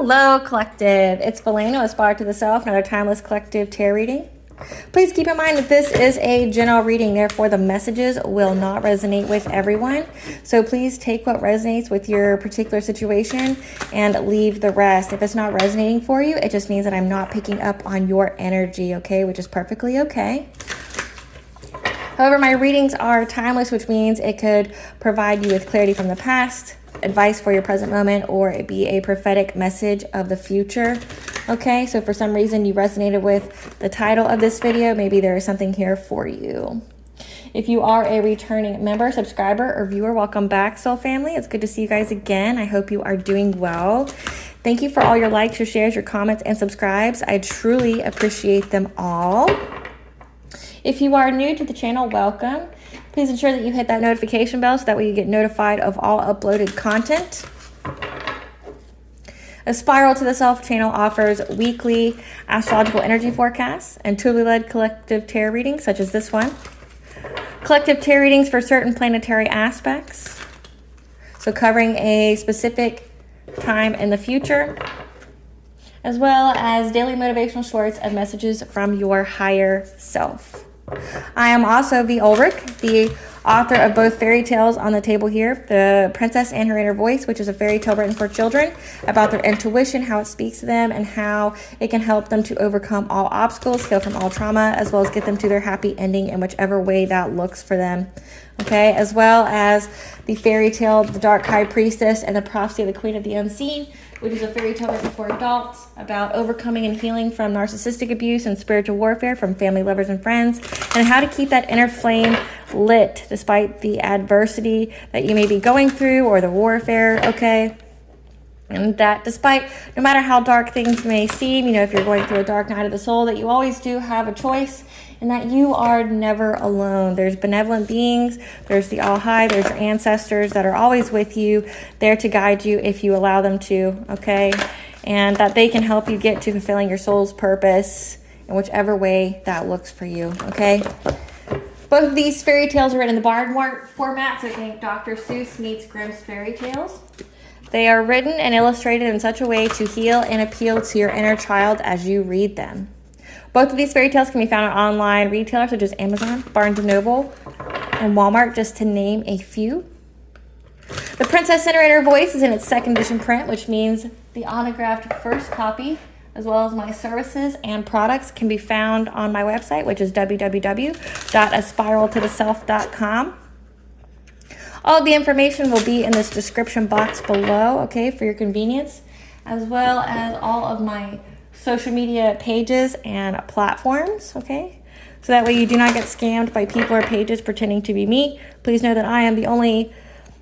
Hello, collective. It's Beleno, Aspire to the Self, another timeless collective tarot reading. Please keep in mind that this is a general reading, therefore the messages will not resonate with everyone. So please take what resonates with your particular situation and leave the rest. If it's not resonating for you, it just means that I'm not picking up on your energy, okay? Which is perfectly okay. However, my readings are timeless, which means it could provide you with clarity from the past, advice for your present moment, or it be a prophetic message of the future. Okay, so for some reason you resonated with the title of this video, maybe there is something here for you. If you are a returning member, subscriber, or viewer, welcome back, soul family. It's good to see you guys again. I hope you are doing well. Thank you for all your likes, your shares, your comments, and subscribes. I truly appreciate them all. If you are new to the channel, welcome. Please ensure that you hit that notification bell so that way you get notified of all uploaded content. A Spiral to the Self channel offers weekly astrological energy forecasts and truly led collective tarot readings such as this one. Collective tarot readings for certain planetary aspects. So covering a specific time in the future, as well as daily motivational shorts and messages from your higher self. I am also V. Ulrich, the author of both fairy tales on the table here, The Princess and Her Inner Voice, which is a fairy tale written for children about their intuition, how it speaks to them, and how it can help them to overcome all obstacles, heal from all trauma, as well as get them to their happy ending in whichever way that looks for them. Okay, as well as the fairy tale, The Dark High Priestess and the Prophecy of the Queen of the Unseen, which is a fairy tale written for adults about overcoming and healing from narcissistic abuse and spiritual warfare from family, lovers, and friends, and how to keep that inner flame lit despite the adversity that you may be going through or the warfare, okay? And that despite, no matter how dark things may seem, you know, if you're going through a dark night of the soul, that you always do have a choice and that you are never alone. There's benevolent beings, there's the All High, there's your ancestors that are always with you, there to guide you if you allow them to, okay? And that they can help you get to fulfilling your soul's purpose in whichever way that looks for you, okay? Both of these fairy tales are written in the Bard format, so think Dr. Seuss meets Grimm's fairy tales. They are written and illustrated in such a way to heal and appeal to your inner child as you read them. Both of these fairy tales can be found on online retailers such as Amazon, Barnes & Noble, and Walmart, just to name a few. The Princess and Her Inner Voice is in its second edition print, which means the autographed first copy, as well as my services and products, can be found on my website, which is www.aspiraltotheself.com. All of the information will be in this description box below, okay, for your convenience, as well as all of my social media pages and platforms, okay? So that way you do not get scammed by people or pages pretending to be me. Please know that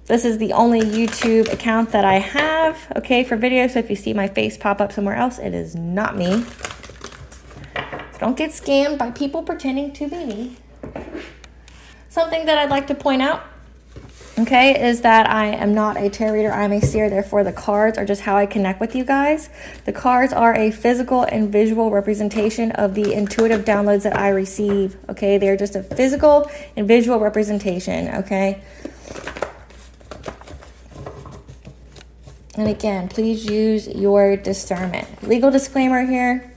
this is the only YouTube account that I have, okay, for videos. So if you see my face pop up somewhere else, it is not me. So don't get scammed by people pretending to be me. Something that I'd like to point out, okay, is that I am not a tarot reader. I'm a seer. Therefore, the cards are just how I connect with you guys. The cards are a physical and visual representation of the intuitive downloads that I receive, okay? They're just a physical and visual representation, okay? And again, please use your discernment. Legal disclaimer here.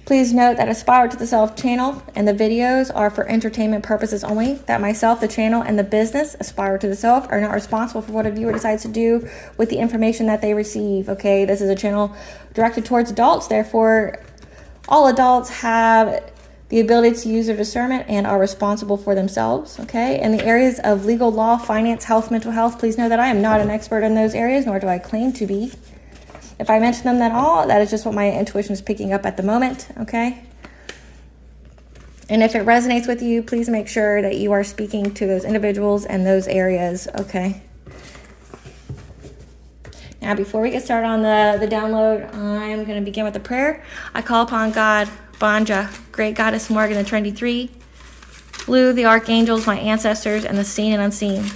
Please note that Aspire to the Self channel and the videos are for entertainment purposes only. That myself, the channel, and the business, Aspire to the Self, are not responsible for what a viewer decides to do with the information that they receive, okay? This is a channel directed towards adults. Therefore, all adults have the ability to use their discernment and are responsible for themselves, okay? In the areas of legal, law, finance, health, mental health, please know that I am not an expert in those areas, nor do I claim to be. If I mention them at all, that is just what my intuition is picking up at the moment, okay? And if it resonates with you, please make sure that you are speaking to those individuals and those areas, okay? Now, before we get started on the download, I'm going to begin with a prayer. I call upon God, Banja, Great Goddess Morgan, the Trinity Three, Blue, the Archangels, my ancestors, and the seen and unseen.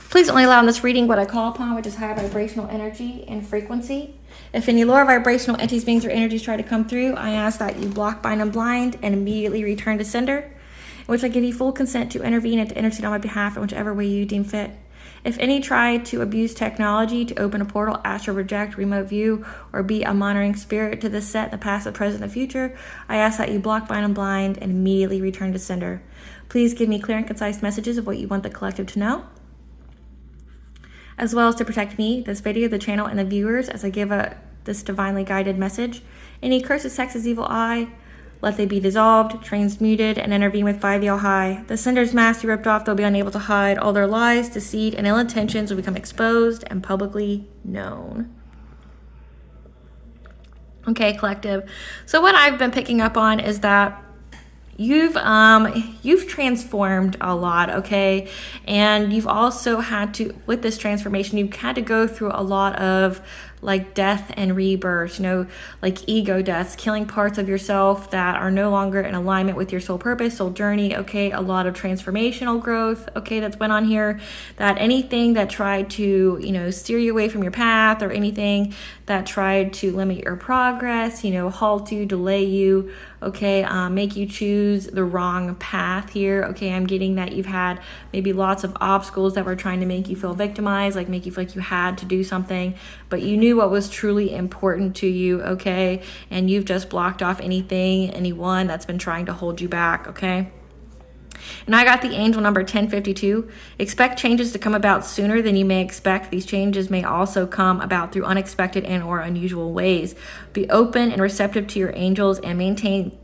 Please only allow in this reading what I call upon, which is high vibrational energy and frequency. If any lower vibrational entities, beings, or energies try to come through, I ask that you block, bind, and blind, and immediately return to sender, in which I give you full consent to intervene and to intercede on my behalf in whichever way you deem fit. If any try to abuse technology to open a portal, astral project, remote view, or be a monitoring spirit to this set in the past, the present, and the future, I ask that you block, bind, and blind and immediately return to sender. Please give me clear and concise messages of what you want the collective to know, as well as to protect me, this video, the channel, and the viewers as I give this divinely guided message. Any curses, hexes, evil eye, let they be dissolved, transmuted, and intervene with 5 high. The sender's mask be ripped off. They'll be unable to hide. All their lies, deceit, and ill intentions will become exposed and publicly known. Okay, collective. So what I've been picking up on is that you've transformed a lot, okay? And you've also had to, with this transformation, you've had to go through a lot of like death and rebirth, like ego deaths, killing parts of yourself that are no longer in alignment with your soul purpose, soul journey, okay? A lot of transformational growth, okay, that's went on here. That anything that tried to, steer you away from your path, or anything that tried to limit your progress, halt you, delay you, okay, make you choose the wrong path here, okay? I'm getting that you've had maybe lots of obstacles that were trying to make you feel victimized, like make you feel like you had to do something, but you knew what was truly important to you, okay? And you've just blocked off anyone that's been trying to hold you back, okay? And I got the angel number 1052. Expect changes to come about sooner than you may expect. These changes may also come about through unexpected and or unusual ways. Be open and receptive to your angels and maintain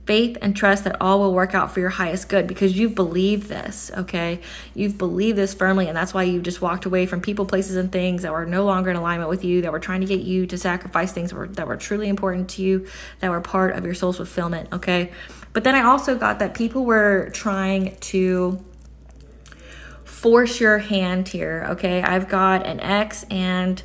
faith and trust that all will work out for your highest good, because you've believed this, okay? You've believed this firmly, and that's why you've just walked away from people, places, and things that were no longer in alignment with you, that were trying to get you to sacrifice things that were truly important to you, that were part of your soul's fulfillment, okay? But then I also got that people were trying to force your hand here, okay? I've got an ex and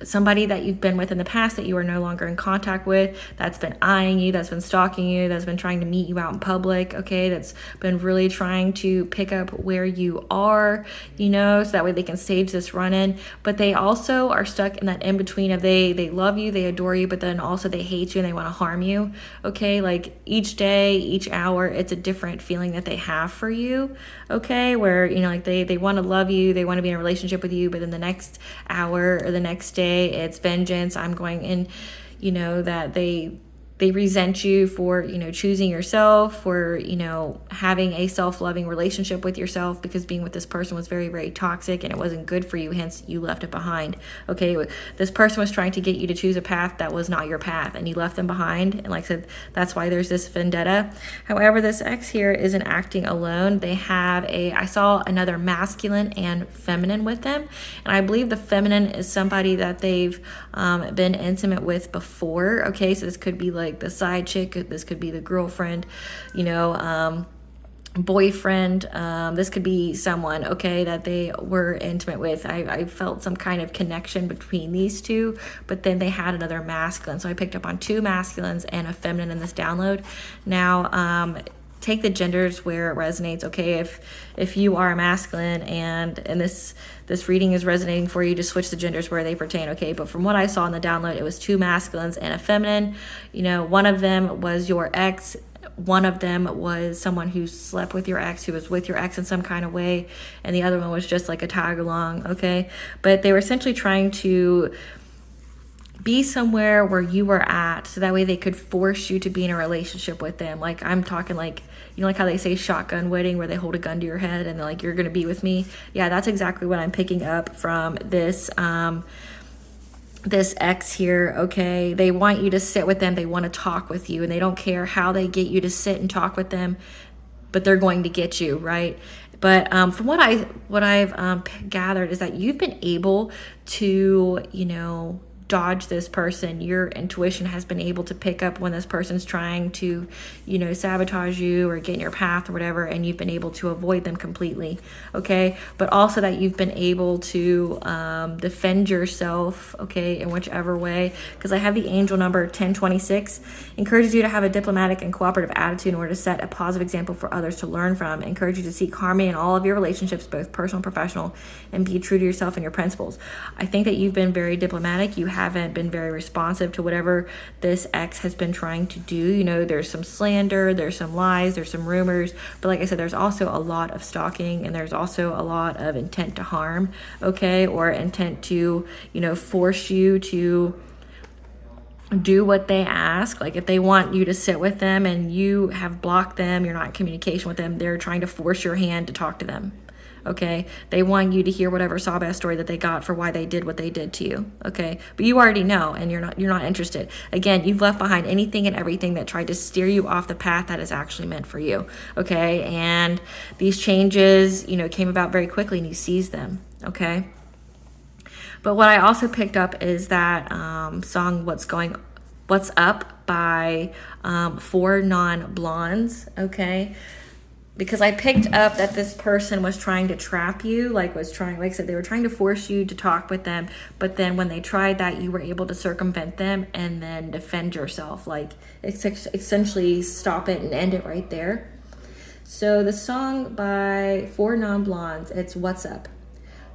somebody that you've been with in the past that you are no longer in contact with, that's been eyeing you, that's been stalking you, that's been trying to meet you out in public, okay? That's been really trying to pick up where you are, so that way they can stage this run-in. But they also are stuck in that in-between of they love you, they adore you, but then also they hate you and they want to harm you, okay? Like each day, each hour, it's a different feeling that they have for you, okay? Where, like they want to love you, they want to be in a relationship with you, but then the next hour or the next day, it's vengeance. I'm going in, that they resent you for, choosing yourself, for, having a self-loving relationship with yourself, because being with this person was very, very toxic and it wasn't good for you. Hence, you left it behind. Okay. This person was trying to get you to choose a path that was not your path, and you left them behind. And like I said, that's why there's this vendetta. However, this ex here isn't acting alone. They have I saw another masculine and feminine with them. And I believe the feminine is somebody that they've been intimate with before. Okay. So this could be like the side chick, this could be the girlfriend, boyfriend, this could be someone, okay, that they were intimate with. I felt some kind of connection between these two, but then they had another masculine. So I picked up on 2 masculines and a feminine in this download. Now, take the genders where it resonates, okay? If you are a masculine and this reading is resonating for you, just switch the genders where they pertain, okay? But from what I saw in the download, it was 2 masculines and a feminine. One of them was your ex. One of them was someone who slept with your ex, who was with your ex in some kind of way. And the other one was just like a tag along, okay? But they were essentially trying to be somewhere where you were at, so that way they could force you to be in a relationship with them. Like I'm talking like, like how they say shotgun wedding, where they hold a gun to your head and they're like, you're going to be with me. Yeah, that's exactly what I'm picking up from this this ex here, okay? They want you to sit with them. They want to talk with you, and they don't care how they get you to sit and talk with them, but they're going to get you, right? But from what I've gathered is that you've been able to, dodge this person. Your intuition has been able to pick up when this person's trying to, sabotage you or get in your path or whatever, and you've been able to avoid them completely, okay? But also that you've been able to defend yourself, okay, in whichever way, because I have the angel number 1026. Encourages you to have a diplomatic and cooperative attitude in order to set a positive example for others to learn from. Encourage you to seek harmony in all of your relationships, both personal and professional, and be true to yourself and your principles. I think that you've been very diplomatic. You haven't been very responsive to whatever this ex has been trying to do. You know, there's some slander, there's some lies, there's some rumors, but like I said, there's also a lot of stalking, and there's also a lot of intent to harm, okay, or intent to, you know, force you to do what they ask. Like if they want you to sit with them and you have blocked them, you're not in communication with them, they're trying to force your hand to talk to them. Okay, they want you to hear whatever sob ass story that they got for why they did what they did to you. Okay, but you already know, and you're not interested. Again, you've left behind anything and everything that tried to steer you off the path that is actually meant for you. Okay, and these changes, you know, came about very quickly, and you seized them. Okay, but what I also picked up is that song "What's Up" by 4 Non-Blondes. Okay, because I picked up that this person was trying to trap you, like I said, they were trying to force you to talk with them, but then when they tried that, you were able to circumvent them and then defend yourself, like essentially stop it and end it right there. So the song by 4 Non-Blondes, it's "What's Up."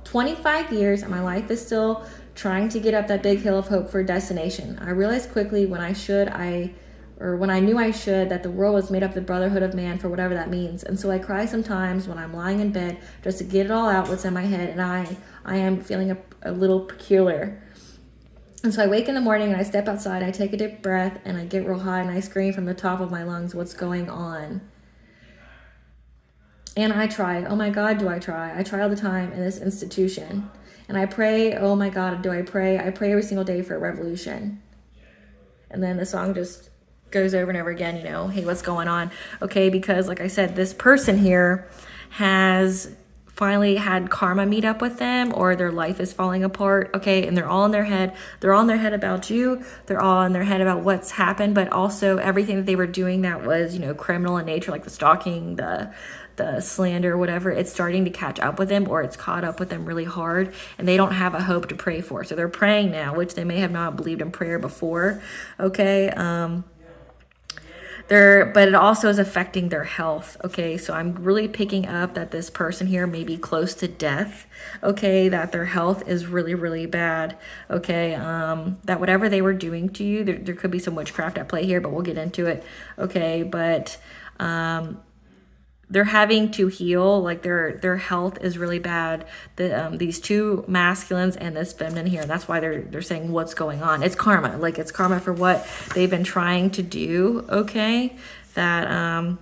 25 years and my life is still trying to get up that big hill of hope for a destination. I realized quickly when I knew I should, that the world was made up of the brotherhood of man, for whatever that means. And so I cry sometimes when I'm lying in bed just to get it all out what's in my head, and I am feeling a little peculiar. And so I wake in the morning and I step outside, I take a deep breath, and I get real high and I scream from the top of my lungs, "What's going on?" And I try. Oh my God, do I try? I try all the time in this institution. And I pray. Oh my God, do I pray? I pray every single day for a revolution. And then the song just goes over and over again, you know, hey, what's going on? Okay, because like I said, this person here has finally had karma meet up with them, or their life is falling apart. Okay, and they're all in their head. They're all in their head about you. They're all in their head about what's happened, but also everything that they were doing that was, you know, criminal in nature, like the stalking, the slander, whatever, it's starting to catch up with them, or it's caught up with them really hard, and they don't have a hope to pray for. So they're praying now, which they may have not believed in prayer before. Okay, but it also is affecting their health. Okay, so I'm really picking up that this person here may be close to death. Okay, that their health is really, really bad. Okay, that whatever they were doing to you, there could be some witchcraft at play here, but we'll get into it. Okay, but they're having to heal, like their health is really bad. These two masculines and this feminine here, and that's why they're saying what's going on. It's karma, like it's karma for what they've been trying to do. Okay, that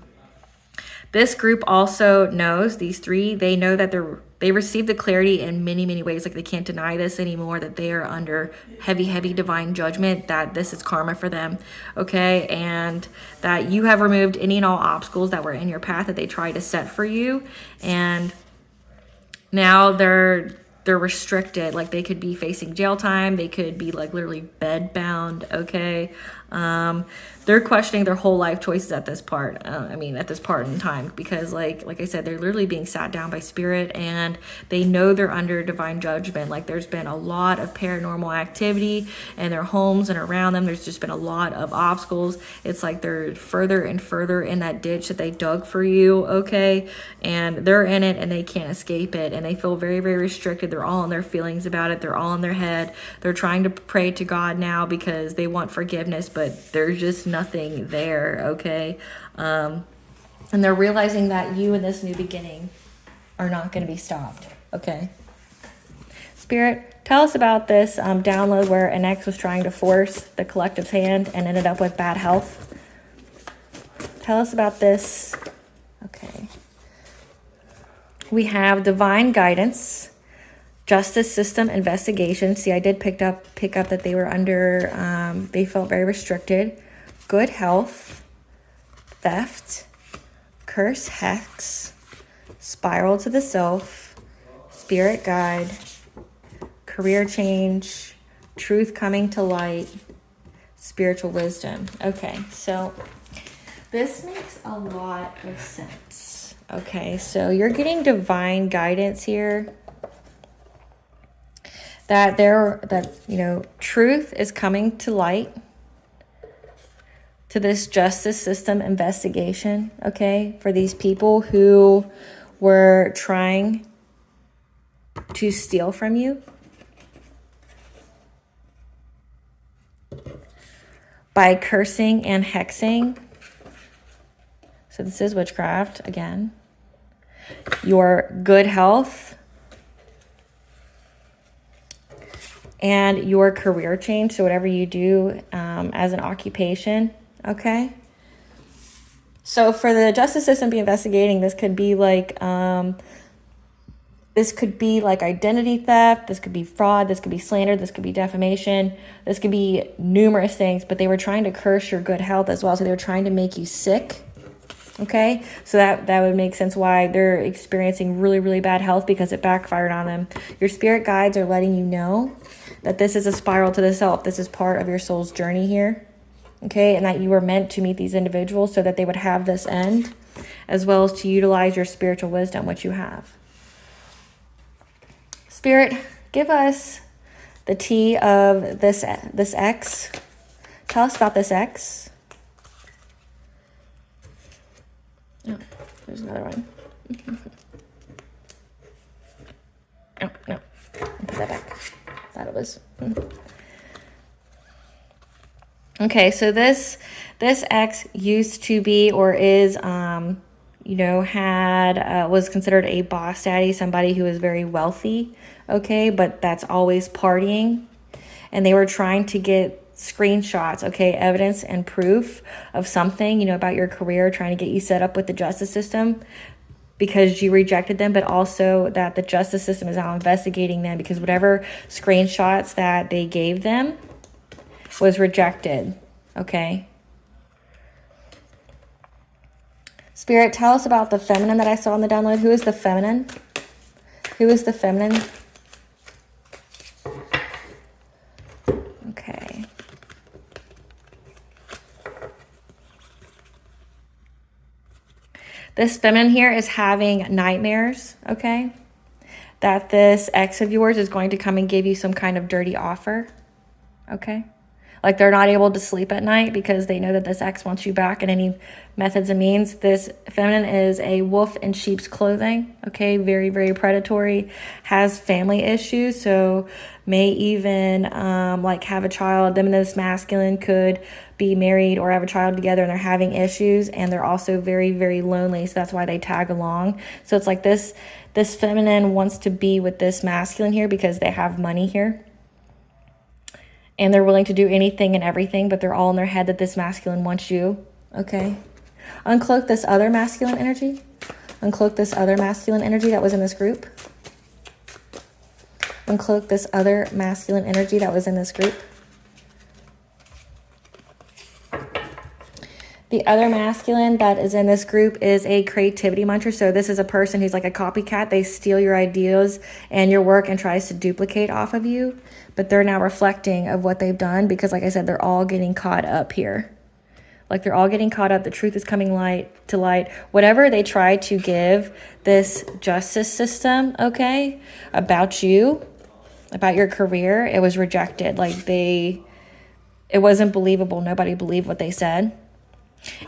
this group also knows, these three, they know that they received the clarity in many, many ways. Like they can't deny this anymore, that they are under heavy, heavy divine judgment, that this is karma for them. Okay, and that you have removed any and all obstacles that were in your path that they tried to set for you, and now they're restricted. Like they could be facing jail time, they could be like literally bed bound. Okay, they're questioning their whole life choices at this part. At this part in time, because like I said, they're literally being sat down by spirit, and they know they're under divine judgment. Like there's been a lot of paranormal activity in their homes and around them. There's just been a lot of obstacles. It's like they're further and further in that ditch that they dug for you. Okay, and they're in it and they can't escape it, and they feel very, very restricted. They're all in their feelings about it. They're all in their head. They're trying to pray to God now because they want forgiveness, but there's just nothing there. Okay, and they're realizing that you in this new beginning are not going to be stopped. Okay, Spirit, tell us about this download where an ex was trying to force the collective's hand and ended up with bad health. Tell us about this. Okay, we have divine guidance, justice system investigation. See, I did pick up that they were under, they felt very restricted. Good health, theft, curse, hex, spiral to the self, spirit guide, career change, truth coming to light, spiritual wisdom. Okay, so this makes a lot of sense. Okay, so you're getting divine guidance here. That truth is coming to light to this justice system investigation, okay, for these people who were trying to steal from you. by cursing and hexing. So this is witchcraft again. Your good health and your career change. So whatever you do as an occupation, okay? So for the justice system to be investigating, this could be like identity theft, this could be fraud, this could be slander, this could be defamation, this could be numerous things, but they were trying to curse your good health as well. So they were trying to make you sick. Okay, so that would make sense why they're experiencing really, really bad health, because it backfired on them. Your spirit guides are letting you know that this is a spiral to the self. This is part of your soul's journey here. Okay, and that you were meant to meet these individuals so that they would have this end, as well as to utilize your spiritual wisdom, which you have. Spirit, give us the tea of this X. Tell us about this X. Oh, there's another one. Oh, no. Put that back. Thought it was. Okay, so this X used to be or is, was considered a boss daddy, somebody who was very wealthy, okay, but that's always partying. And they were trying to get screenshots, okay, evidence and proof of something, about your career, trying to get you set up with the justice system because you rejected them, but also that the justice system is now investigating them because whatever screenshots that they gave them was rejected, okay? Spirit, tell us about the feminine that I saw in the download. Who is the feminine? Who is the feminine? Okay. This feminine here is having nightmares, okay? That this ex of yours is going to come and give you some kind of dirty offer, okay? Like they're not able to sleep at night because they know that this ex wants you back in any methods and means. This feminine is a wolf in sheep's clothing, okay? Very, very predatory, has family issues, so may even have a child. Them and this masculine could be married or have a child together and they're having issues, and they're also very, very lonely, so that's why they tag along. So it's like this feminine wants to be with this masculine here because they have money here. And they're willing to do anything and everything, but they're all in their head that this masculine wants you, okay? Uncloak this other masculine energy. Uncloak this other masculine energy that was in this group. Uncloak this other masculine energy that was in this group. The other masculine that is in this group is a creativity muncher. So this is a person who's like a copycat. They steal your ideas and your work and tries to duplicate off of you. But they're now reflecting of what they've done because, like I said, they're all getting caught up here. Like they're all getting caught up. The truth is coming to light. Whatever they try to give this justice system, okay, about you, about your career, it was rejected. It wasn't believable. Nobody believed what they said.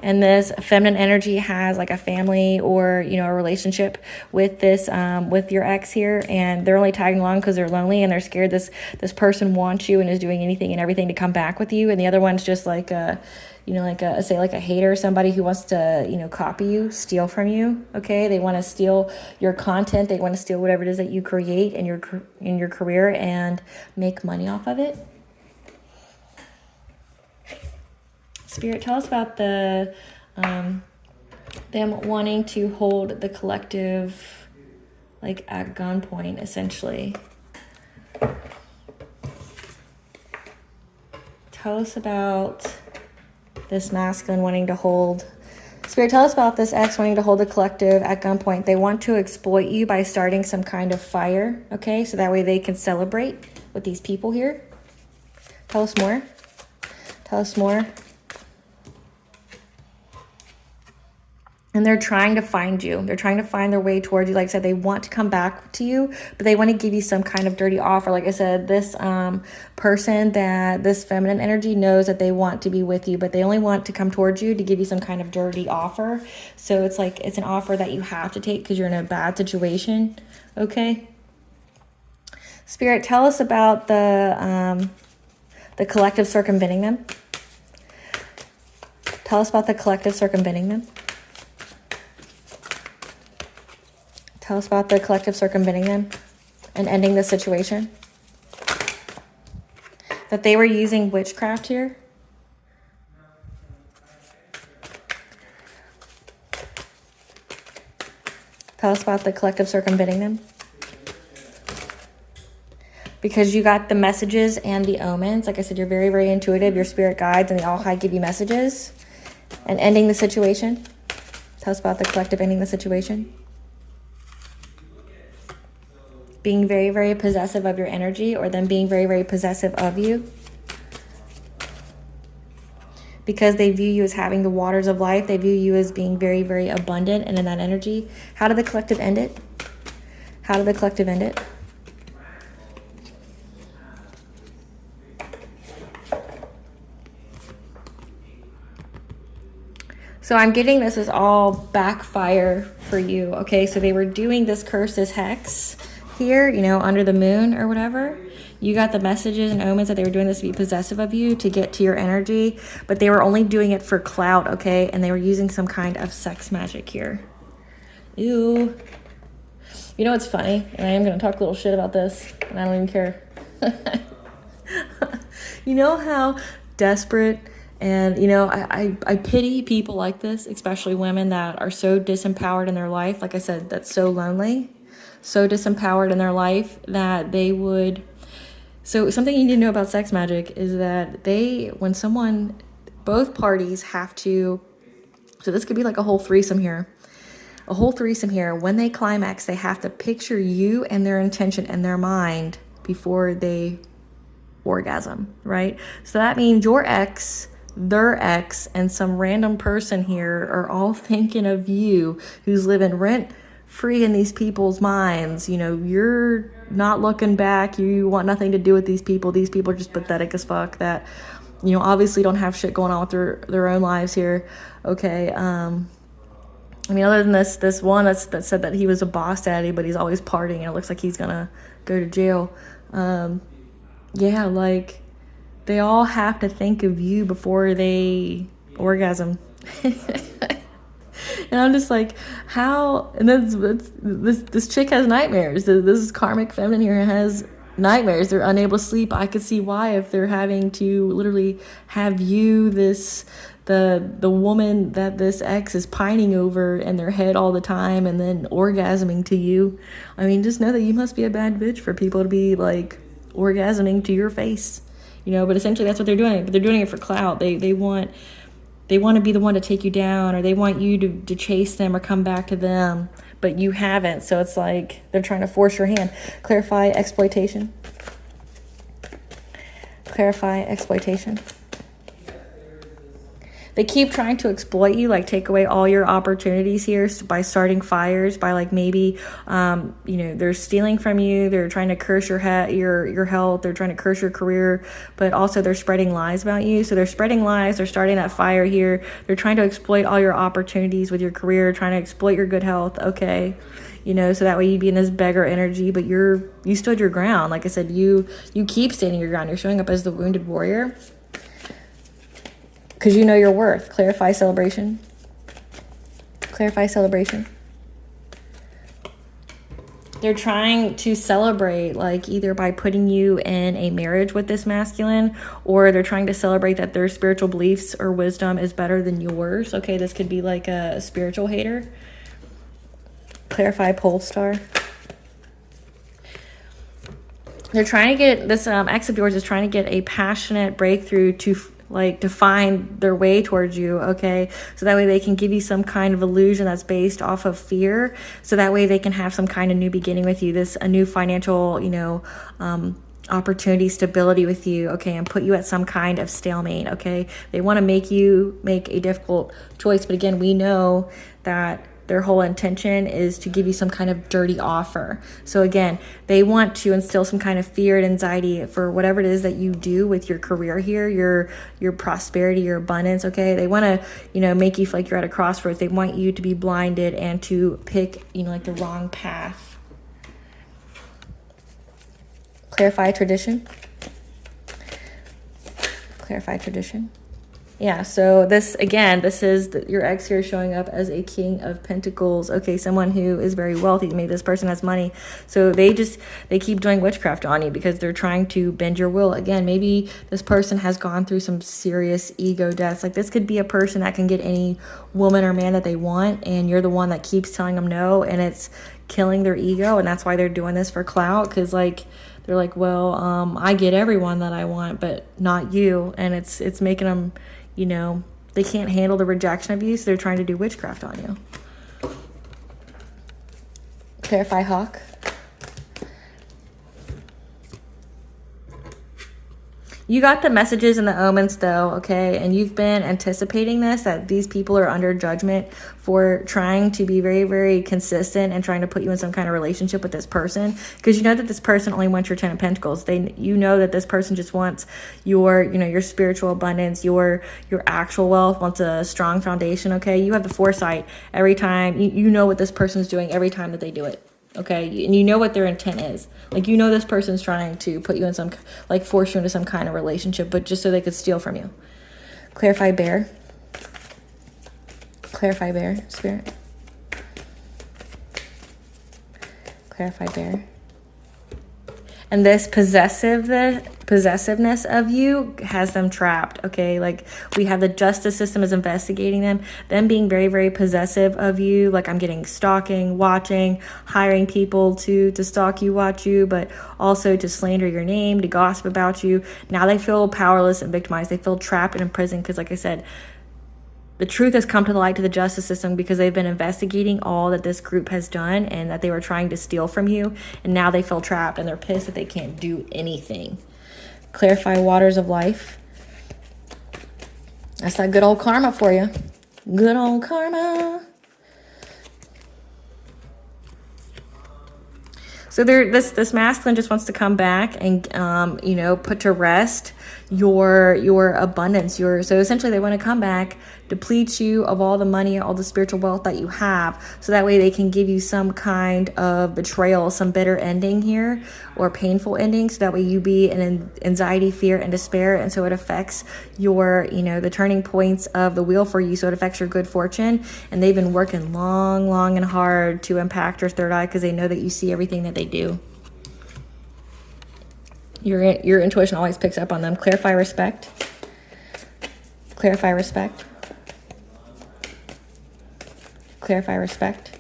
And this feminine energy has like a family or, a relationship with this, with your ex here. And they're only tagging along because they're lonely and they're scared this person wants you and is doing anything and everything to come back with you. And the other one's just like a hater, somebody who wants to, copy you, steal from you. Okay. They want to steal your content. They want to steal whatever it is that you create in your career and make money off of it. Spirit, tell us about them wanting to hold the collective at gunpoint, essentially. Tell us about this masculine wanting to hold. Spirit, tell us about this ex wanting to hold the collective at gunpoint. They want to exploit you by starting some kind of fire, okay? So that way they can celebrate with these people here. Tell us more. Tell us more. And they're trying to find you. They're trying to find their way towards you. Like I said, they want to come back to you, but they want to give you some kind of dirty offer. Like I said, this person, that this feminine energy knows that they want to be with you, but they only want to come towards you to give you some kind of dirty offer. So it's like it's an offer that you have to take because you're in a bad situation. Okay. Spirit, tell us about the collective circumventing them. Tell us about the collective circumventing them. Tell us about the collective circumventing them and ending the situation. That they were using witchcraft here. Tell us about the collective circumventing them. Because you got the messages and the omens. Like I said, you're very, very intuitive. Your spirit guides and they all high give you messages. And ending the situation. Tell us about the collective ending the situation. Being very, very possessive of your energy, or them being very, very possessive of you. Because they view you as having the waters of life. They view you as being very, very abundant and in that energy. How did the collective end it? How did the collective end it? So I'm getting this is all backfire for you, okay? So they were doing this curse, this hex here, you know, under the moon or whatever. You got the messages and omens that they were doing this to be possessive of you, to get to your energy, but they were only doing it for clout, okay? And they were using some kind of sex magic here. Ew. You know what's funny? And I am going to talk a little shit about this, and I don't even care. You know how desperate... And, you know, I pity people like this, especially women that are so disempowered in their life. Like I said, that's so lonely, so disempowered in their life that they would... So something you need to know about sex magic is that when someone, both parties have to... So this could be like a whole threesome here. A whole threesome here. When they climax, they have to picture you and their intention in their mind before they orgasm, right? So that means your ex... their ex and some random person here are all thinking of you, who's living rent free in these people's minds. You know, you're not looking back. You want nothing to do with these people. These people are just pathetic as fuck that, you know, obviously don't have shit going on with their own lives here. Okay. I mean, other than this one that said that he was a boss daddy, but he's always partying and it looks like he's gonna go to jail. Yeah, like, they all have to think of you before they orgasm. And I'm just like, how? And this chick has nightmares. This karmic feminine here has nightmares. They're unable to sleep. I could see why, if they're having to literally have you, the woman that this ex is pining over, in their head all the time, and then orgasming to you. I mean, just know that you must be a bad bitch for people to be like orgasming to your face. You know, but essentially that's what they're doing. But they're doing it for clout. They want to be the one to take you down, or they want you to chase them or come back to them, but you haven't. So it's like they're trying to force your hand. Clarify exploitation. Clarify exploitation. They keep trying to exploit you, like take away all your opportunities here by starting fires, by like maybe, you know, they're stealing from you. They're trying to curse your health. They're trying to curse your career, but also they're spreading lies about you. So they're spreading lies. They're starting that fire here. They're trying to exploit all your opportunities with your career, trying to exploit your good health. Okay. You know, so that way you'd be in this beggar energy, but you stood your ground. Like I said, you keep standing your ground. You're showing up as the wounded warrior. Because you know your worth. Clarify celebration. Clarify celebration. They're trying to celebrate, like either by putting you in a marriage with this masculine, or they're trying to celebrate that their spiritual beliefs or wisdom is better than yours. Okay, this could be like a spiritual hater. Clarify pole star. They're trying to get, this ex of yours is trying to get a passionate breakthrough to find their way towards you, okay? So that way they can give you some kind of illusion that's based off of fear. So that way they can have some kind of new beginning with you, a new financial, you know, opportunity, stability with you, okay? And put you at some kind of stalemate, okay? They want to make you make a difficult choice. But again, we know that their whole intention is to give you some kind of dirty offer. So again, they want to instill some kind of fear and anxiety for whatever it is that you do with your career here, your prosperity, your abundance, okay? They want to, you know, make you feel like you're at a crossroads. They want you to be blinded and to pick, you know, like the wrong path. Clarify tradition. Clarify tradition. Yeah, so this, again, this is your ex here showing up as a King of Pentacles. Okay, someone who is very wealthy. Maybe this person has money. So they keep doing witchcraft on you because they're trying to bend your will. Again, maybe this person has gone through some serious ego deaths. Like, this could be a person that can get any woman or man that they want, and you're the one that keeps telling them no, and it's killing their ego, and that's why they're doing this for clout, because, like, they're like, well, I get everyone that I want, but not you, and it's making them, you know, they can't handle the rejection of you, so they're trying to do witchcraft on you. Clarify, Hawk. You got the messages and the omens though, okay? And you've been anticipating this, that these people are under judgment for trying to be very, very consistent and trying to put you in some kind of relationship with this person. Because you know that this person only wants your 10 of Pentacles. You know that this person just wants your, you know, your spiritual abundance, your actual wealth, wants a strong foundation, okay? You have the foresight every time. You know what this person's doing every time that they do it. Okay, and you know what their intent is. Like, you know this person's trying to put you in some, like, force you into some kind of relationship, but just so they could steal from you. Clarify, Bear. Clarify, Bear, Spirit. Clarify, Bear. And this possessiveness of you has them trapped, okay? Like, we have the justice system is investigating them being very, very possessive of you. Like, I'm getting stalking, watching, hiring people to stalk you, watch you, but also to slander your name, to gossip about you. Now they feel powerless and victimized. They feel trapped and imprisoned because, like I said, the truth has come to the light to the justice system because they've been investigating all that this group has done and that they were trying to steal from you. And now they feel trapped and they're pissed that they can't do anything. Clarify, Waters of Life. That's that good old karma for you. Good old karma. So this masculine just wants to come back and, you know, put to rest your abundance. So essentially they want to come back, deplete you of all the money, all the spiritual wealth that you have, so that way they can give you some kind of betrayal, some bitter ending here, or painful ending, so that way you be in anxiety, fear, and despair, and so it affects your, you know, the turning points of the wheel for you, so it affects your good fortune. And they've been working long and hard to impact your third eye because they know that you see everything that they do. Your intuition always picks up on them. Clarify, Respect. Clarify, Respect. Clarify, Respect.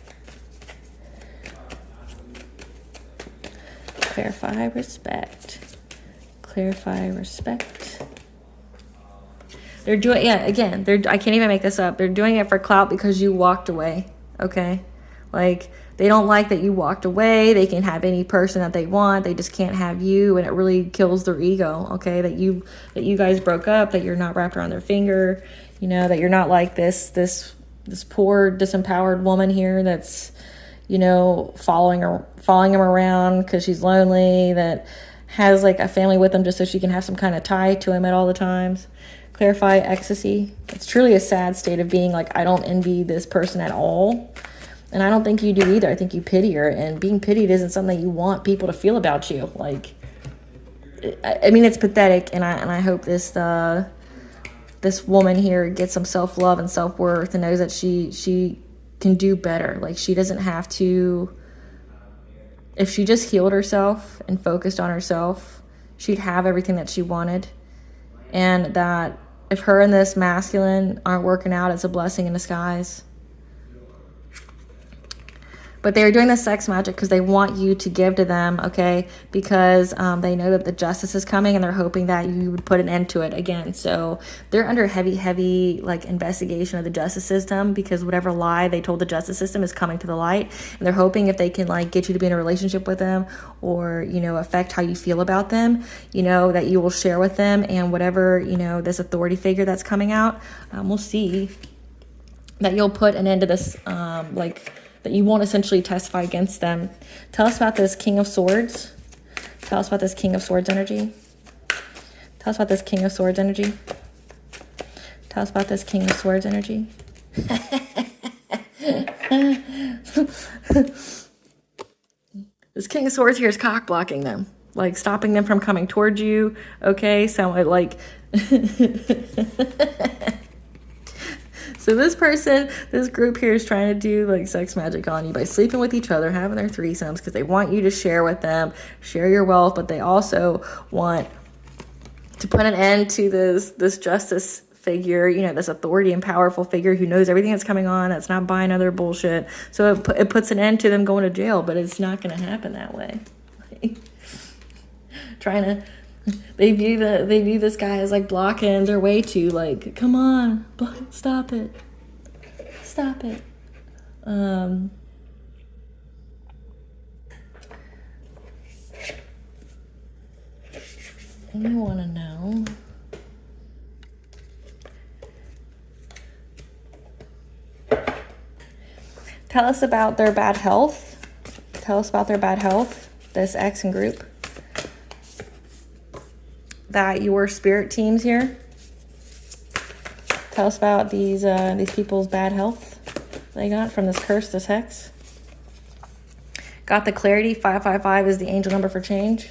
Clarify, Respect. Clarify, Respect. They're doing, yeah, again, I can't even make this up. They're doing it for clout because you walked away, okay? Like, they don't like that you walked away. They can have any person that they want. They just can't have you, and it really kills their ego, okay? That you guys broke up, that you're not wrapped around their finger, you know, that you're not like this poor, disempowered woman here that's, you know, following him around because she's lonely, that has, like, a family with him just so she can have some kind of tie to him at all the times. Clarify, Ecstasy. It's truly a sad state of being. Like, I don't envy this person at all. And I don't think you do either. I think you pity her. And being pitied isn't something that you want people to feel about you. Like, I mean, it's pathetic. And I hope this woman here gets some self-love and self-worth and knows that she can do better. Like, she doesn't have to. If she just healed herself and focused on herself, she'd have everything that she wanted. And that if her and this masculine aren't working out, it's a blessing in disguise. But they're doing the sex magic because they want you to give to them, okay? Because they know that the justice is coming and they're hoping that you would put an end to it again. So they're under heavy, like, investigation of the justice system because whatever lie they told the justice system is coming to the light. And they're hoping if they can, like, get you to be in a relationship with them or, you know, affect how you feel about them, you know, that you will share with them. And whatever, you know, this authority figure that's coming out, we'll see that you'll put an end to this, that you won't essentially testify against them. Tell us about this King of Swords. Tell us about this King of Swords energy. Tell us about this King of Swords energy. Tell us about this King of Swords energy. This King of Swords here is cock blocking them. Like, stopping them from coming towards you. Okay, so like... So this person, this group here is trying to do like sex magic on you by sleeping with each other, having their threesomes, because they want you to share with them, share your wealth, but they also want to put an end to this justice figure, you know, this authority and powerful figure who knows everything that's coming on, that's not buying other bullshit. So it puts an end to them going to jail, but it's not going to happen that way. They view this guy as like blocking their way to, like, come on, stop it. I want to know. Tell us about their bad health. This X and group. That your spirit teams here. Tell us about these people's bad health they got from this curse, this hex. Got the clarity. 555 is the angel number for change,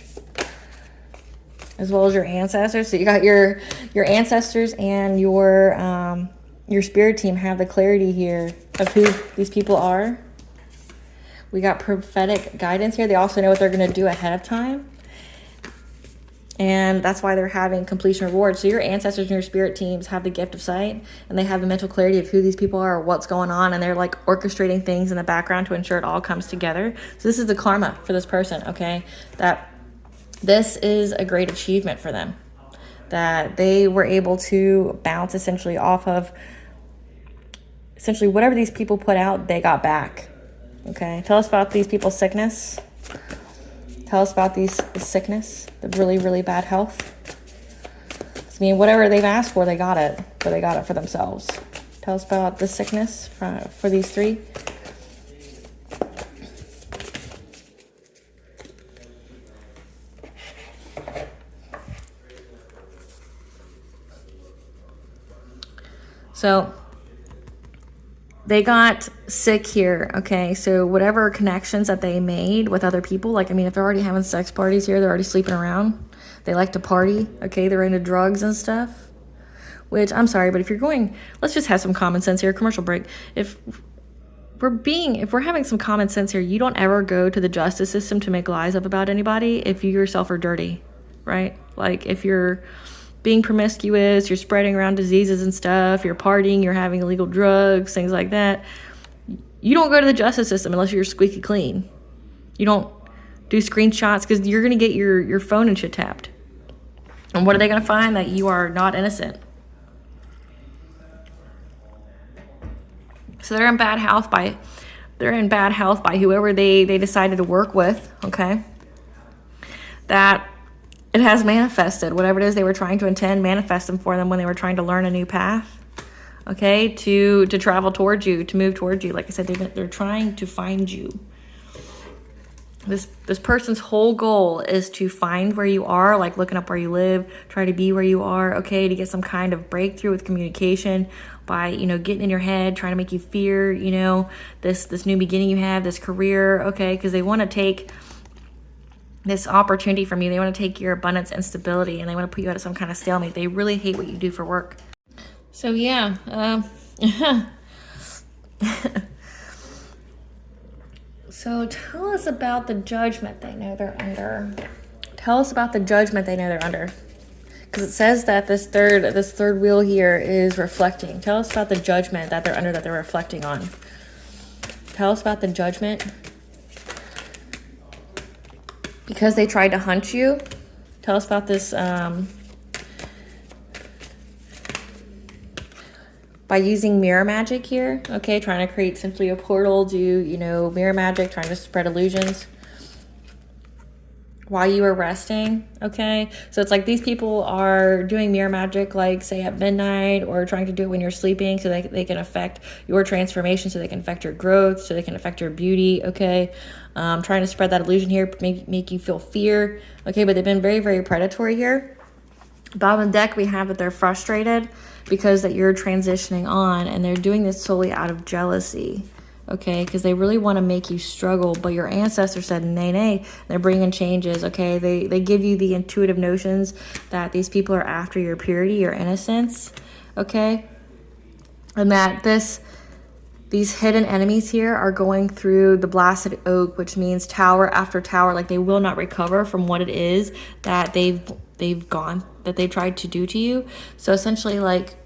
as well as your ancestors. So you got your ancestors and your spirit team have the clarity here of who these people are. We got prophetic guidance here. They also know what they're going to do ahead of time. And that's why they're having completion rewards. So your ancestors and your spirit teams have the gift of sight, and they have the mental clarity of who these people are or what's going on. And they're like orchestrating things in the background to ensure it all comes together. So this is the karma for this person, okay? That this is a great achievement for them. That they were able to bounce essentially off of whatever these people put out, they got back. Okay, tell us about these people's sickness. Tell us about the sickness, the really, really bad health. I mean, whatever they've asked for, they got it, but they got it for themselves. Tell us about the sickness for these three. So they got sick here, okay? So whatever connections that they made with other people, like, I mean, if they're already having sex parties here, they're already sleeping around. They like to party, okay? They're into drugs and stuff, which, I'm sorry, but if you're going, let's just have some common sense here, commercial break. If we're having some common sense here, you don't ever go to the justice system to make lies up about anybody if you yourself are dirty, right? Like, if you're being promiscuous, you're spreading around diseases and stuff, you're partying, you're having illegal drugs, things like that, you don't go to the justice system unless you're squeaky clean. You don't do screenshots because you're going to get your phone and shit tapped. And what are they going to find? That you are not innocent. So they're in bad health by whoever they decided to work with, okay? That it has manifested whatever it is they were trying to intend, manifest them for them when they were trying to learn a new path, okay, to travel towards you, to move towards you. Like I said, they're trying to find you. This person's whole goal is to find where you are, like looking up where you live, try to be where you are, okay, to get some kind of breakthrough with communication by, you know, getting in your head, trying to make you fear, you know, this new beginning you have, this career, okay, because they want to take this opportunity from you. They want to take your abundance and stability, and they want to put you out of some kind of stalemate. They really hate what you do for work. So yeah, so tell us about the judgment they know they're under. Tell us about the judgment they know they're under, because it says that this third wheel here is reflecting. Tell us about the judgment that they're under, that they're reflecting on. Tell us about the judgment. Because they tried to hunt you. Tell us about this, by using mirror magic here, okay, trying to create simply a portal, do, you know, mirror magic, trying to spread illusions while you were resting, okay? So it's like these people are doing mirror magic, like, say, at midnight, or trying to do it when you're sleeping, so they can affect your transformation, so they can affect your growth, so they can affect your beauty, okay? Trying to spread that illusion here, make you feel fear, okay? But they've been very, very predatory here. Bottom of the deck, we have that they're frustrated because that you're transitioning on, and they're doing this solely out of jealousy, okay? Because they really want to make you struggle, but your ancestors said nay. They're bringing changes, okay? They give you the intuitive notions that these people are after your purity, your innocence, okay? And that these hidden enemies here are going through the blasted oak, which means tower after tower. Like, they will not recover from what it is that they've tried to do to you. So essentially, like,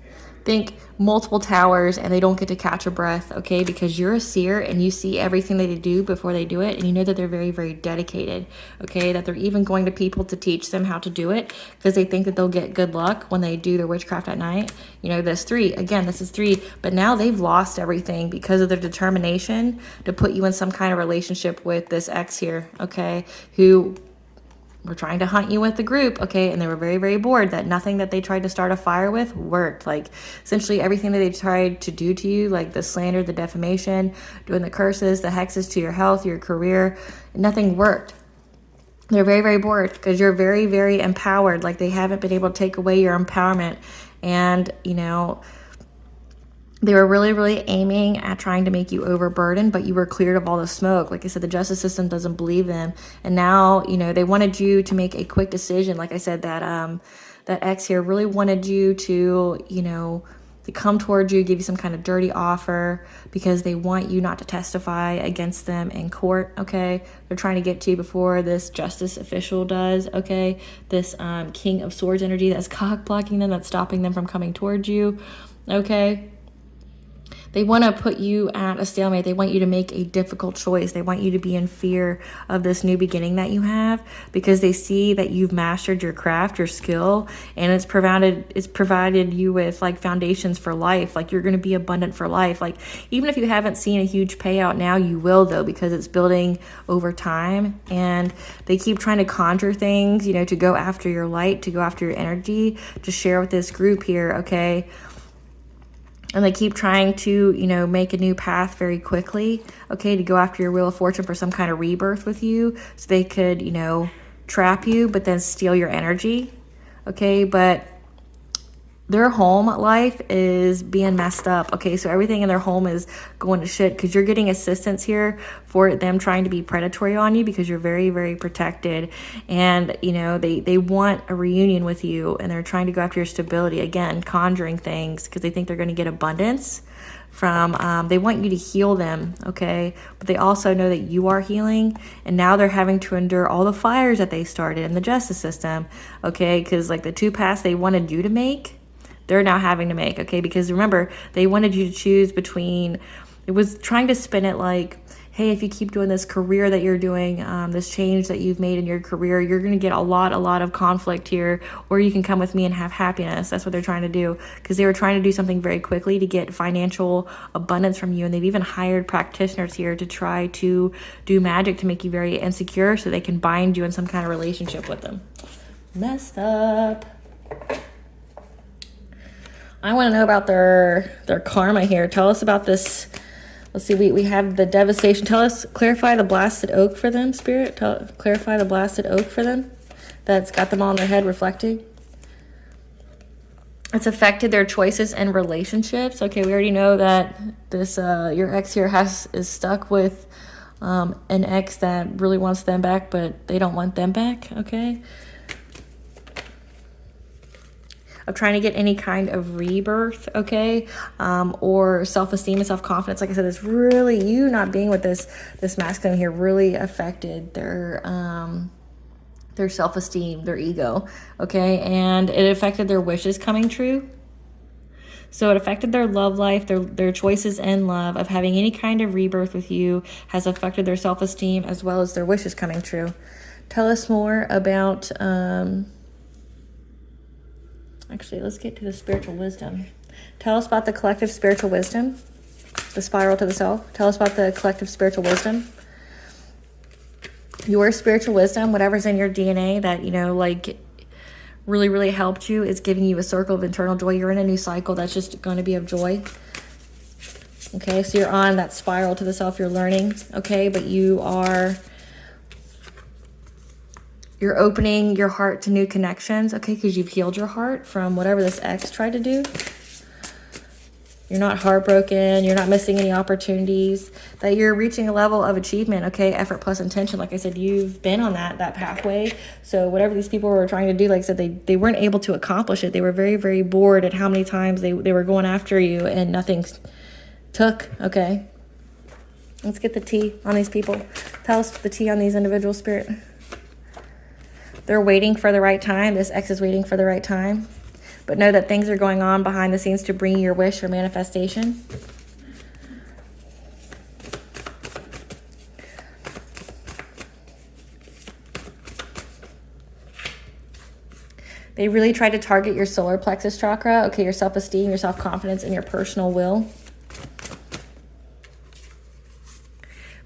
think multiple towers and they don't get to catch a breath, okay? Because you're a seer and you see everything they do before they do it, and you know that they're very, very dedicated, okay? That they're even going to people to teach them how to do it because they think that they'll get good luck when they do their witchcraft at night. You know, this is 3, but now they've lost everything because of their determination to put you in some kind of relationship with this ex here, okay? Who were trying to hunt you with the group, okay? And they were very, very bored that nothing that they tried to start a fire with worked. Like, essentially everything that they tried to do to you, like the slander, the defamation, doing the curses, the hexes to your health, your career, nothing worked. They're very, very bored because you're very, very empowered. Like, they haven't been able to take away your empowerment. And, you know, they were really, really aiming at trying to make you overburdened, but you were cleared of all the smoke. Like I said, the justice system doesn't believe them. And now, you know, they wanted you to make a quick decision. Like I said, that ex here really wanted you to, you know, to come towards you, give you some kind of dirty offer because they want you not to testify against them in court, okay? They're trying to get to you before this justice official does, okay? This King of Swords energy that's cock blocking them, that's stopping them from coming towards you, okay? They want to put you at a stalemate. They want you to make a difficult choice. They want you to be in fear of this new beginning that you have because they see that you've mastered your craft, your skill, and it's provided you with like foundations for life. Like, you're going to be abundant for life. Like, even if you haven't seen a huge payout now, you will though, because it's building over time. And they keep trying to conjure things, you know, to go after your light, to go after your energy, to share with this group here, okay? And they keep trying to, you know, make a new path very quickly, okay, to go after your Wheel of Fortune for some kind of rebirth with you so they could, you know, trap you but then steal your energy, okay? But their home life is being messed up, okay? So everything in their home is going to shit because you're getting assistance here for them trying to be predatory on you because you're very, very protected. And, you know, they want a reunion with you and they're trying to go after your stability. Again, conjuring things because they think they're going to get abundance from, they want you to heal them, okay? But they also know that you are healing, and now they're having to endure all the fires that they started in the justice system, okay? Because like the 2 paths they wanted you to make, they're now having to make, okay? Because remember, they wanted you to choose between, it was trying to spin it like, hey, if you keep doing this career that you're doing, this change that you've made in your career, you're going to get a lot of conflict here, or you can come with me and have happiness. That's what they're trying to do, because they were trying to do something very quickly to get financial abundance from you, and they've even hired practitioners here to try to do magic to make you very insecure so they can bind you in some kind of relationship with them. Messed up. I want to know about their karma here. Tell us about this. Let's see, we have the devastation. Tell us, clarify the blasted oak for them, Spirit. Clarify the blasted oak for them. That's got them all in their head reflecting. It's affected their choices and relationships. Okay, we already know that this your ex here is stuck with an ex that really wants them back, but they don't want them back, okay? Of trying to get any kind of rebirth, okay, or self-esteem and self-confidence. Like I said, it's really, you not being with this masculine here really affected their self-esteem, their ego, okay, and it affected their wishes coming true. So it affected their love life, their choices in love of having any kind of rebirth with you has affected their self-esteem as well as their wishes coming true. Tell us more about... Actually, let's get to the spiritual wisdom. Tell us about the collective spiritual wisdom, the spiral to the self. Tell us about the collective spiritual wisdom. Your spiritual wisdom, whatever's in your DNA that, you know, like really, really helped you, is giving you a circle of internal joy. You're in a new cycle that's just going to be of joy. Okay, so you're on that spiral to the self, you're learning, okay, but you're opening your heart to new connections, okay, because you've healed your heart from whatever this ex tried to do. You're not heartbroken. You're not missing any opportunities. That you're reaching a level of achievement, okay? Effort plus intention. Like I said, you've been on that pathway. So whatever these people were trying to do, like I said, they weren't able to accomplish it. They were very, very bored at how many times they were going after you and nothing took, okay? Let's get the tea on these people. Tell us the tea on these individuals, Spirit. They're waiting for the right time. This ex is waiting for the right time. But know that things are going on behind the scenes to bring your wish or manifestation. They really try to target your solar plexus chakra, okay, your self-esteem, your self-confidence, and your personal will.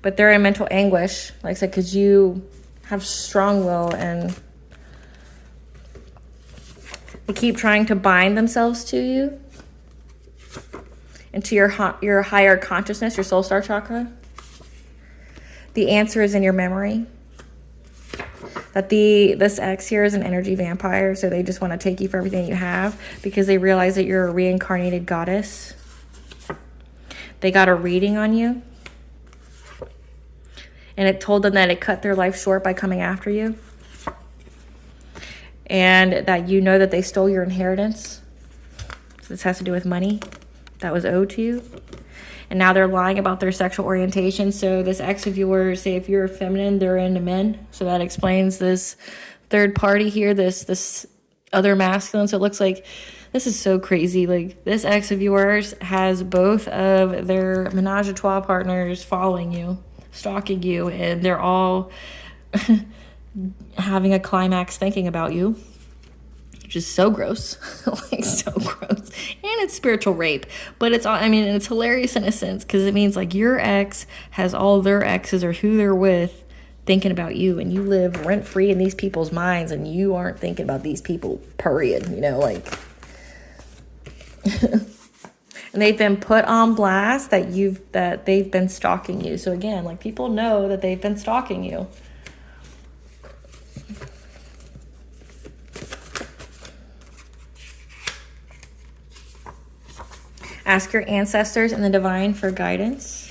But they're in mental anguish, like I said, because you have strong will, and they keep trying to bind themselves to you and to your higher consciousness, your soul star chakra. The answer is in your memory. That this ex here is an energy vampire, so they just want to take you for everything you have because they realize that you're a reincarnated goddess. They got a reading on you, and it told them that it cut their life short by coming after you. And that you know that they stole your inheritance. So this has to do with money that was owed to you. And now they're lying about their sexual orientation. So this ex of yours, say if you're feminine, they're into men. So that explains this third party here, this other masculine. So it looks like this is so crazy. Like this ex of yours has both of their menage a trois partners following you, stalking you, and they're all having a climax thinking about you, which is so gross. Like so gross. And it's spiritual rape, but it's hilarious in a sense because it means like your ex has all their exes or who they're with thinking about you, and you live rent free in these people's minds, and you aren't thinking about these people, period, like and they've been put on blast that they've been stalking you. So again, like people know that they've been stalking you. Ask your ancestors and the divine for guidance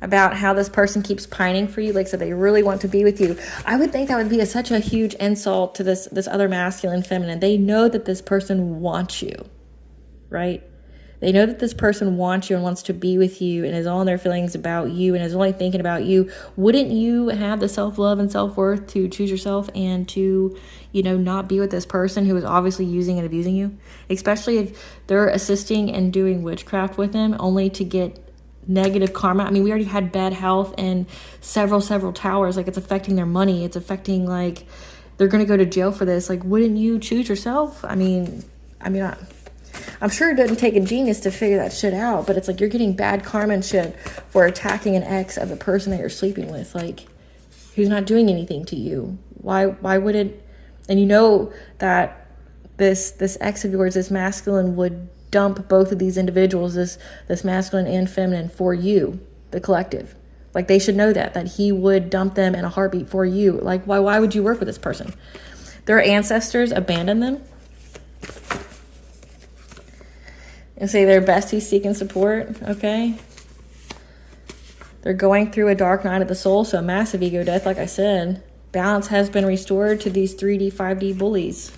about how this person keeps pining for you. Like, so they really want to be with you. I would think that would be such a huge insult to this other masculine feminine. They know that this person wants you, right? They know that this person wants you and wants to be with you and is all in their feelings about you and is only thinking about you. Wouldn't you have the self-love and self-worth to choose yourself and to, not be with this person who is obviously using and abusing you? Especially if they're assisting and doing witchcraft with them only to get negative karma. I mean, we already had bad health and several towers. Like, it's affecting their money. It's affecting, like, they're going to go to jail for this. Like, wouldn't you choose yourself? I'm sure it doesn't take a genius to figure that shit out, but it's like you're getting bad karma and shit for attacking an ex of the person that you're sleeping with, like, who's not doing anything to you. Why would it? And you know that this ex of yours, this masculine, would dump both of these individuals, this masculine and feminine, for you, the collective. Like, they should know that he would dump them in a heartbeat for you. Like, why would you work with this person? Their ancestors abandoned them. And say they're besties seeking support, okay? They're going through a dark night of the soul, so a massive ego death, like I said. Balance has been restored to these 3D, 5D bullies.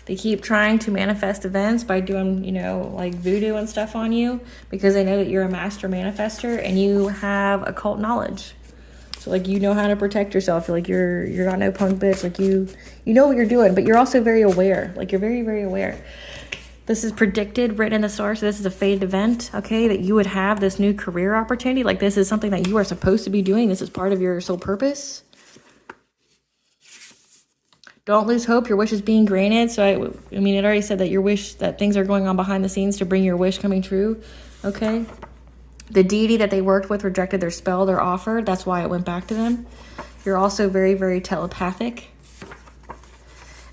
They keep trying to manifest events by doing, like voodoo and stuff on you because they know that you're a master manifester and you have occult knowledge. So, like, you know how to protect yourself. You're not no punk bitch. Like, you know what you're doing, but you're also very aware. Like, you're very, very aware. This is predicted, written in the stars. So this is a fated event, okay, that you would have this new career opportunity. Like, this is something that you are supposed to be doing. This is part of your soul purpose. Don't lose hope. Your wish is being granted. So, it already said that your wish, that things are going on behind the scenes to bring your wish coming true. Okay. The deity that they worked with rejected their spell, their offer. That's why it went back to them. You're also very, very telepathic.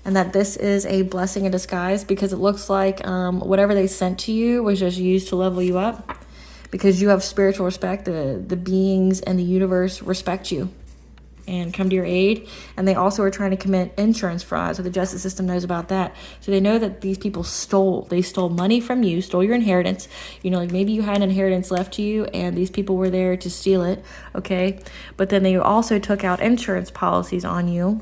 And that this is a blessing in disguise because it looks like whatever they sent to you was just used to level you up. because you have spiritual respect. The beings and the universe respect you and come to your aid. And they also are trying to commit insurance fraud, so the justice system knows about that. So they know that these people stole money from you, stole your inheritance. You know, like maybe you had an inheritance left to you and these people were there to steal it, okay? But then they also took out insurance policies on you.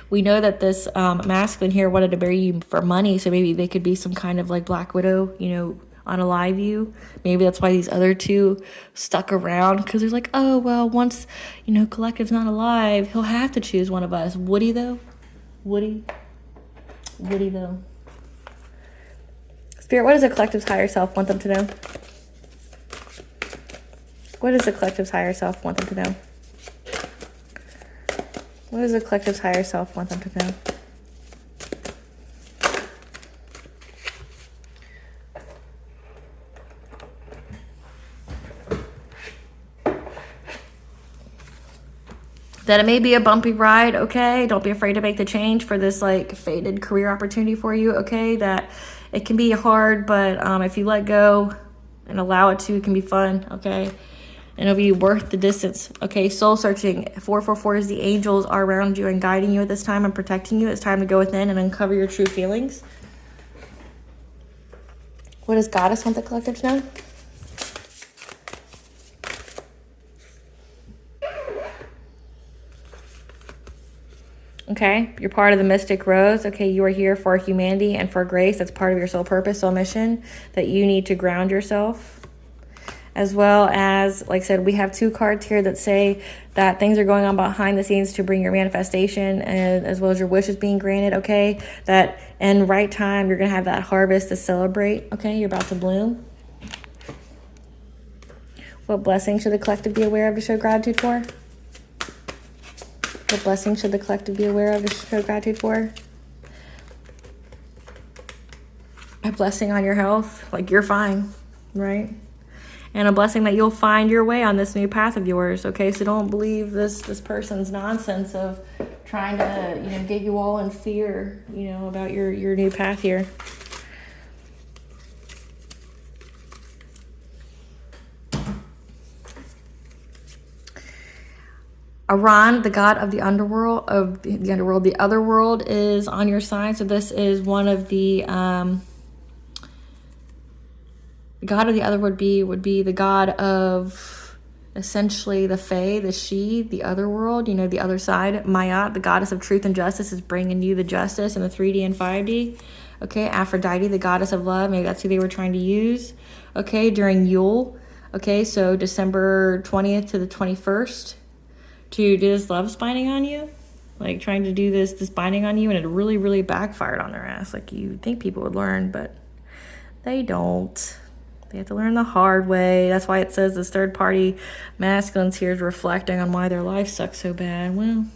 We know that this masculine here wanted to bury you for money, so maybe they could be some kind of like Black Widow, you know, unalive you. Maybe that's why these other two stuck around, because they're like, oh, well, once, you know, Collective's not alive, he'll have to choose one of us. Would he, though? Would he? Would he, though? Spirit, what does the Collective's higher self want them to know? What does the Collective's higher self want them to know? What does the Collective's higher self want them to know? That it may be a bumpy ride, okay? Don't be afraid to make the change for this like fated career opportunity for you, okay? That it can be hard, but if you let go and allow it to, it can be fun, okay? And it'll be worth the distance, okay? Soul searching. 444 is the angels are around you and guiding you at this time and protecting you. It's time to go within and uncover your true feelings. What does Goddess want the Collective to know? Okay, you're part of the Mystic Rose. Okay, you are here for humanity and for grace. That's part of your soul purpose, soul mission, that you need to ground yourself. As well as, like I said, we have 2 cards here that say that things are going on behind the scenes to bring your manifestation, and as well as your wishes being granted, okay? That in right time, you're going to have that harvest to celebrate, okay? You're about to bloom. What blessing should the Collective be aware of to show gratitude for? What blessing should the Collective be aware of to show gratitude for? A blessing on your health, like you're fine, right? And a blessing that you'll find your way on this new path of yours, okay? So don't believe this person's nonsense of trying to, you know, get you all in fear, you know, about your new path here. Aran, the god of the underworld, the other world is on your side. So this is one of the god of the other would be the god of essentially the Fae, the she, the other world, you know, the other side. Maya, the goddess of truth and justice, is bringing you the justice in the 3D and 5D. Okay, Aphrodite, the goddess of love, maybe that's who they were trying to use. Okay, during Yule. Okay, so December 20th to the 21st. To do this love binding on you, like trying to do this binding on you, and it really, really backfired on their ass. Like you think people would learn, but they don't. They have to learn the hard way. That's why it says this third party masculines here is reflecting on why their life sucks so bad. Well,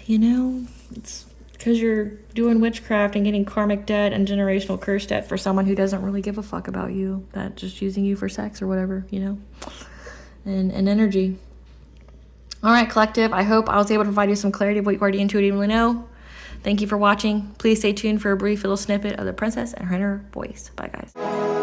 you know, it's because you're doing witchcraft and getting karmic debt and generational curse debt for someone who doesn't really give a fuck about you, that just using you for sex or whatever, you know. And energy. All right, Collective, I hope I was able to provide you some clarity of what you already intuitively know. Thank you for watching. Please stay tuned for a brief little snippet of the princess and her inner voice. Bye, guys.